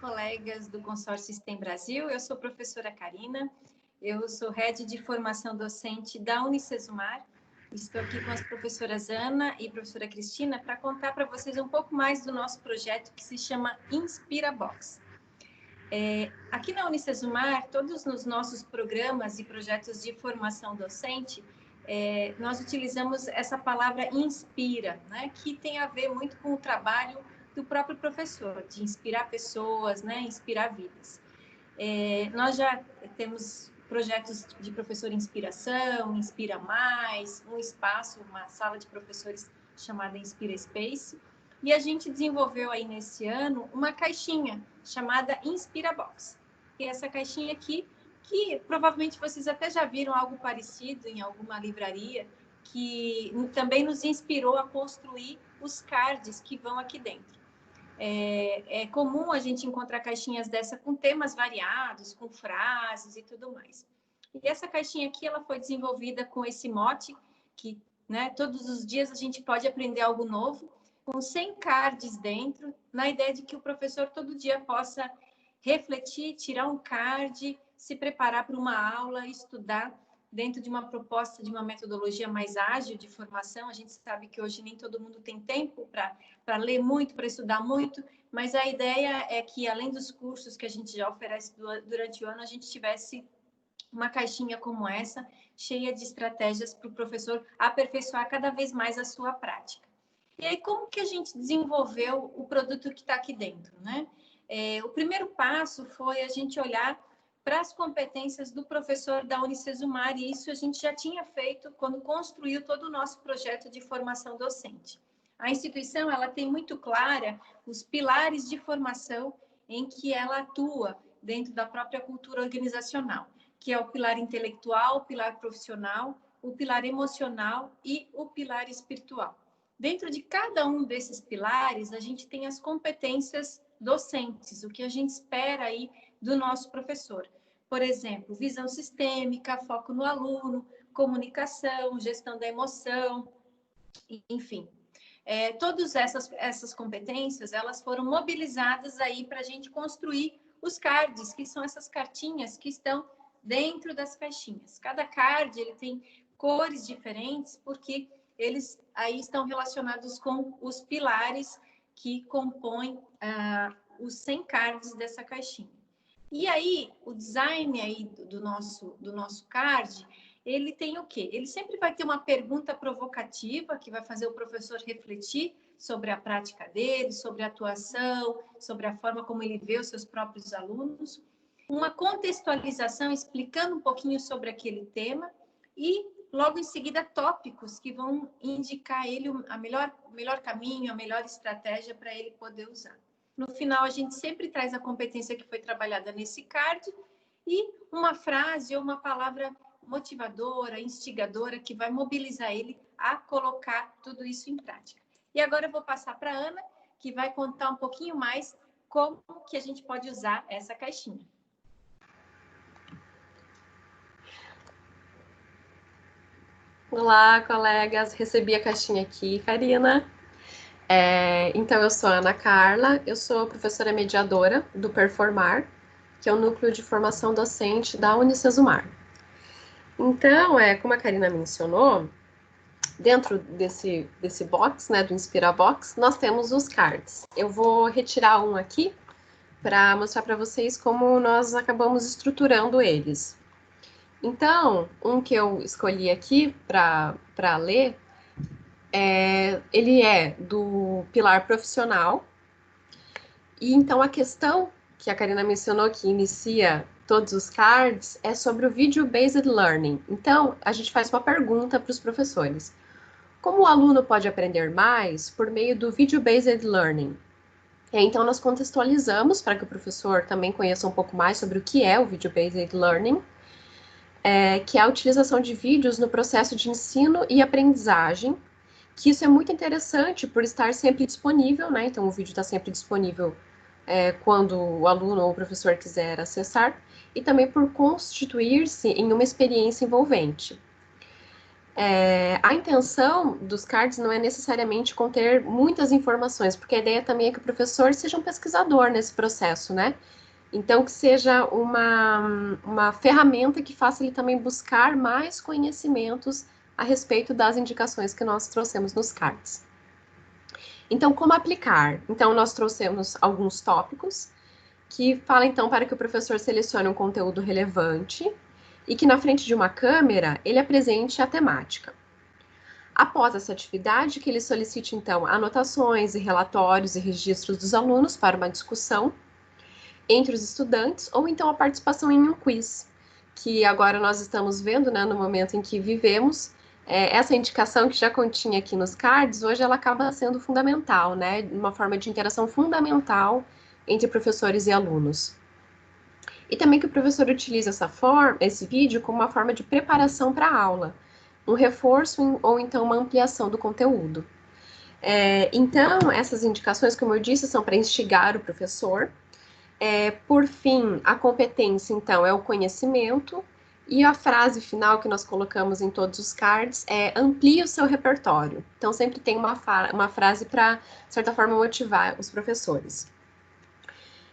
colegas do Consórcio STEM Brasil. Eu sou a professora Karina, eu sou Head de Formação Docente da Unicesumar. Estou aqui com as professoras Ana e professora Cristina para contar para vocês um pouco mais do nosso projeto que se chama InspiraBox. Aqui na Unicesumar, todos os nossos programas e projetos de formação docente, nós utilizamos essa palavra inspira, né, que tem a ver muito com o trabalho do próprio professor, de inspirar pessoas, né, inspirar vidas. Nós já temos projetos de professor inspiração, Inspira Mais, um espaço, uma sala de professores chamada Inspira Space, e a gente desenvolveu aí nesse ano uma caixinha chamada InspiraBox. E essa caixinha aqui, que provavelmente vocês até já viram algo parecido em alguma livraria, que também nos inspirou a construir os cards que vão aqui dentro. É comum a gente encontrar caixinhas dessa com temas variados, com frases e tudo mais. E essa caixinha aqui, ela foi desenvolvida com esse mote, que, né, todos os dias a gente pode aprender algo novo, com 100 cards dentro, na ideia de que o professor todo dia possa refletir, tirar um card, se preparar para uma aula, estudar dentro de uma proposta de uma metodologia mais ágil de formação. A gente sabe que hoje nem todo mundo tem tempo para ler muito, para estudar muito, mas a ideia é que, além dos cursos que a gente já oferece durante o ano, a gente tivesse uma caixinha como essa, cheia de estratégias para o professor aperfeiçoar cada vez mais a sua prática. E aí, como que a gente desenvolveu o produto que está aqui dentro, né? O primeiro passo foi a gente olhar para as competências do professor da Unicesumar, e isso a gente já tinha feito quando construiu todo o nosso projeto de formação docente. A instituição, ela tem muito clara os pilares de formação em que ela atua dentro da própria cultura organizacional, que é o pilar intelectual, o pilar profissional, o pilar emocional e o pilar espiritual. Dentro de cada um desses pilares, a gente tem as competências docentes, o que a gente espera aí do nosso professor. Por exemplo, visão sistêmica, foco no aluno, comunicação, gestão da emoção, enfim. Todas essas competências, elas foram mobilizadas aí para a gente construir os cards, que são essas cartinhas que estão dentro das caixinhas. Cada card, ele tem cores diferentes, porque eles aí estão relacionados com os pilares que compõem os 100 cards dessa caixinha. E aí, o design aí do nosso card, ele tem o quê? Ele sempre vai ter uma pergunta provocativa, que vai fazer o professor refletir sobre a prática dele, sobre a atuação, sobre a forma como ele vê os seus próprios alunos, uma contextualização explicando um pouquinho sobre aquele tema e, logo em seguida, tópicos que vão indicar ele o melhor caminho, a melhor estratégia para ele poder usar. No final, a gente sempre traz a competência que foi trabalhada nesse card e uma frase ou uma palavra motivadora, instigadora, que vai mobilizar ele a colocar tudo isso em prática. E agora eu vou passar para a Ana, que vai contar um pouquinho mais como que a gente pode usar essa caixinha. Olá, colegas. Recebi a caixinha aqui, Karina. Então, eu sou a Ana Carla, eu sou professora mediadora do Performar, que é o núcleo de formação docente da Unicesumar. Então, como a Karina mencionou, dentro desse box, né, do InspiraBox, nós temos os cards. Eu vou retirar um aqui para mostrar para vocês como nós acabamos estruturando eles. Então, um que eu escolhi aqui para ler, ele é do pilar profissional. E então a questão que a Karina mencionou, que inicia todos os cards, é sobre o Video-Based Learning. Então, a gente faz uma pergunta para os professores. Como o aluno pode aprender mais por meio do Video-Based Learning? Então, nós contextualizamos para que o professor também conheça um pouco mais sobre o que é o Video-Based Learning, que é a utilização de vídeos no processo de ensino e aprendizagem, que isso é muito interessante por estar sempre disponível, né? Então, o vídeo está sempre disponível quando o aluno ou o professor quiser acessar, e também por constituir-se em uma experiência envolvente. A intenção dos cards não é necessariamente conter muitas informações, porque a ideia também é que o professor seja um pesquisador nesse processo, né? Então, que seja uma ferramenta que faça ele também buscar mais conhecimentos a respeito das indicações que nós trouxemos nos cards. Então, como aplicar? Então, nós trouxemos alguns tópicos que fala então para que o professor selecione um conteúdo relevante e que na frente de uma câmera ele apresente a temática. Após essa atividade, que ele solicite então anotações e relatórios e registros dos alunos para uma discussão entre os estudantes ou então a participação em um quiz, que agora nós estamos vendo, né, no momento em que vivemos. Essa indicação que já continha aqui nos cards, hoje ela acaba sendo fundamental, né, uma forma de interação fundamental entre professores e alunos. E também que o professor utiliza esse vídeo como uma forma de preparação para a aula, um reforço ou então uma ampliação do conteúdo. Então, essas indicações, como eu disse, são para instigar o professor. Por fim, a competência, então, é o conhecimento. E a frase final que nós colocamos em todos os cards é amplie o seu repertório. Então, sempre tem uma frase para, de certa forma, motivar os professores.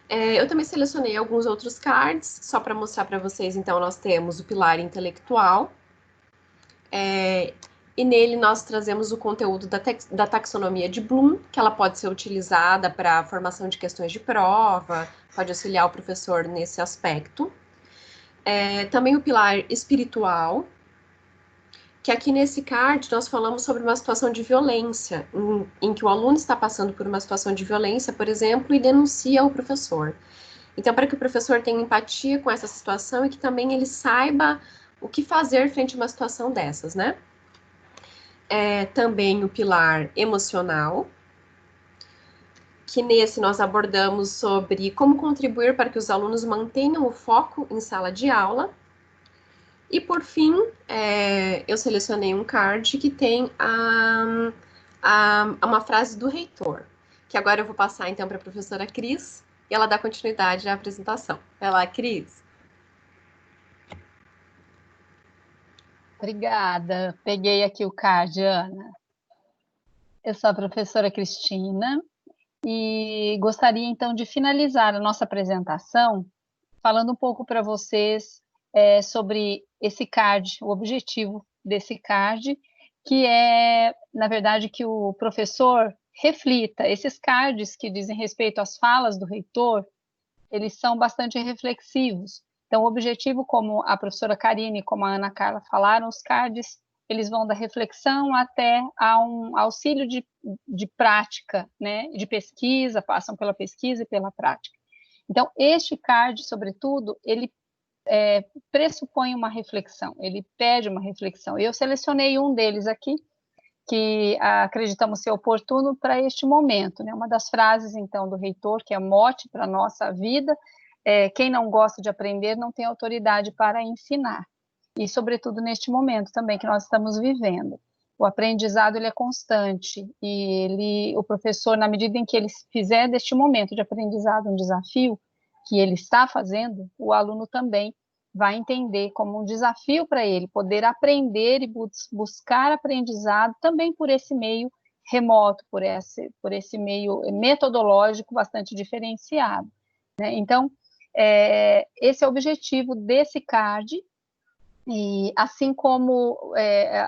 Eu também selecionei alguns outros cards, só para mostrar para vocês. Então, nós temos o pilar intelectual, e nele nós trazemos o conteúdo da taxonomia de Bloom, que ela pode ser utilizada para a formação de questões de prova, pode auxiliar o professor nesse aspecto. Também o pilar espiritual, que aqui nesse card nós falamos sobre uma situação de violência, em que o aluno está passando por uma situação de violência, por exemplo, e denuncia ao professor. Então, para que o professor tenha empatia com essa situação e que também ele saiba o que fazer frente a uma situação dessas, né? Também o pilar emocional, que nesse nós abordamos sobre como contribuir para que os alunos mantenham o foco em sala de aula. E, por fim, eu selecionei um card que tem uma frase do reitor, que agora eu vou passar, então, para a professora Cris, e ela dá continuidade à apresentação. Vai lá, Cris. Obrigada. Peguei aqui o card, Ana. Eu sou a professora Cristina e gostaria, então, de finalizar a nossa apresentação falando um pouco para vocês sobre esse card, o objetivo desse card, que é, na verdade, que o professor reflita. Esses cards que dizem respeito às falas do reitor, eles são bastante reflexivos. Então, o objetivo, como a professora Karine e como a Ana Carla falaram, os cards, eles vão da reflexão até a um auxílio de prática, né, de pesquisa, passam pela pesquisa e pela prática. Então, este card, sobretudo, ele pressupõe uma reflexão, ele pede uma reflexão. Eu selecionei um deles aqui, que acreditamos ser oportuno para este momento, né? Uma das frases, então, do reitor, que é mote para a nossa vida, quem não gosta de aprender não tem autoridade para ensinar. E, sobretudo, neste momento também que nós estamos vivendo. O aprendizado ele é constante e o professor, na medida em que ele fizer deste momento de aprendizado um desafio que ele está fazendo, o aluno também vai entender como um desafio para ele poder aprender e buscar aprendizado também por esse meio remoto, por esse meio metodológico bastante diferenciado, né? Então, esse é o objetivo desse card. E assim como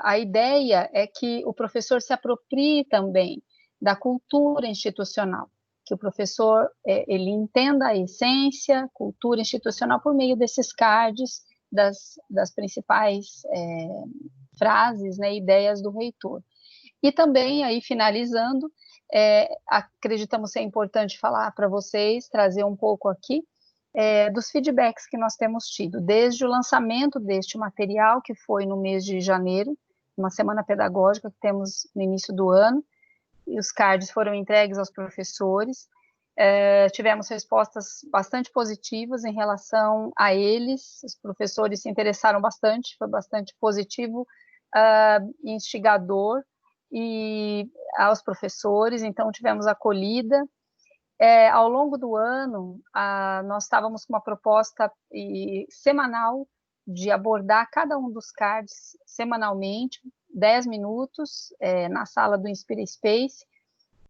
a ideia é que o professor se aproprie também da cultura institucional, que o professor ele entenda a essência, cultura institucional por meio desses cards, das principais frases, né, ideias do reitor. E também, aí finalizando, acreditamos ser importante falar para vocês, trazer um pouco aqui, dos feedbacks que nós temos tido, desde o lançamento deste material, que foi no mês de janeiro, uma semana pedagógica que temos no início do ano, e os cards foram entregues aos professores, tivemos respostas bastante positivas em relação a eles, os professores se interessaram bastante, foi bastante positivo, instigador, e aos professores, então tivemos acolhida. Ao longo do ano, nós estávamos com uma proposta semanal de abordar cada um dos cards semanalmente, 10 minutos na sala do Inspira Space,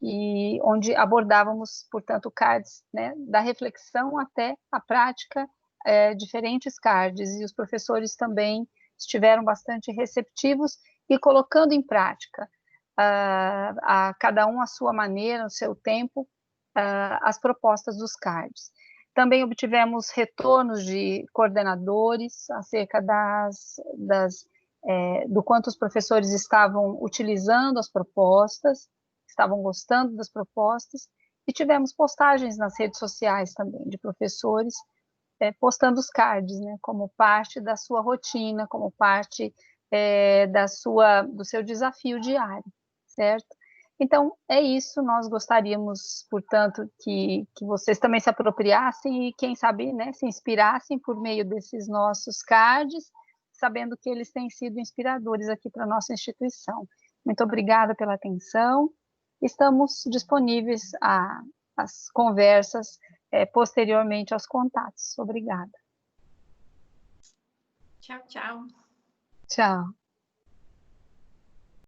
e onde abordávamos, portanto, cards, né, da reflexão até a prática, diferentes cards, e os professores também estiveram bastante receptivos e colocando em prática, a cada um à sua maneira, no seu tempo, as propostas dos cards. Também obtivemos retornos de coordenadores acerca do quanto os professores estavam utilizando as propostas, estavam gostando das propostas, e tivemos postagens nas redes sociais também, de professores postando os cards, né, como parte da sua rotina, como parte do seu desafio diário, certo? Então, é isso, nós gostaríamos, portanto, que vocês também se apropriassem e, quem sabe, né, se inspirassem por meio desses nossos cards, sabendo que eles têm sido inspiradores aqui para a nossa instituição. Muito obrigada pela atenção. Estamos disponíveis às conversas posteriormente aos contatos. Obrigada. Tchau, tchau. Tchau.